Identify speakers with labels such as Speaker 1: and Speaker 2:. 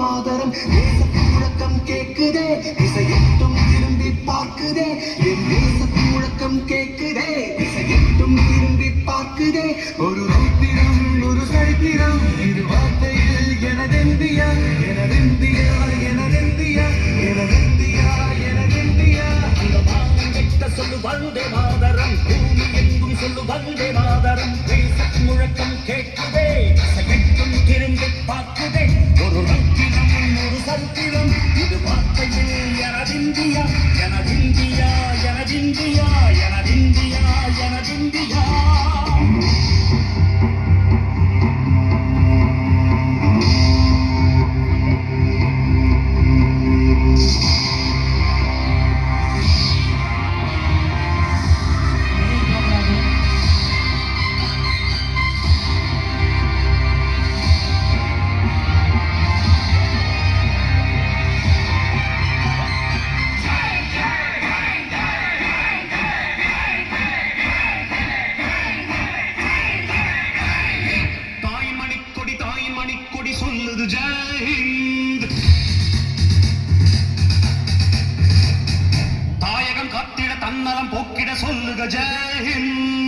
Speaker 1: மாதரம் தேசத்து முழக்கம் கேட்குதே திசையெட்டும் திரும்பி பார்க்குதே என் தேசத்து முழக்கம் கேட்குதே திசையெட்டும் திரும்பி பார்க்குதே ஒரு ரௌத்திரம் ஒரு சரித்திரம் இது வார்த்தையில் எனதெந்தியா எனதெந்தியா எனதெந்தியா எனதெந்தியா எனதெந்தியா அந்த வானம் கெட்ட சொல்லு வந்தே மாதரம் பூமி எங்கும் சொல்லு வந்தே மாதரம் தேசத்து முழக்கம் கேட்குதே திசையெட்டும் திரும்பி பார்க்குதே ஒரு ரௌத்திரம் ஒரு சரித்திரம் இது வார்த்தையில் எனதெந்தியா எனதெந்தியா எனதெந்தியா எனதெந்தியா எனதெந்தியா தாயகம் காத்திட தன்னலம் போக்கிட சொல்லுக ஜெய் ஹிந்த்.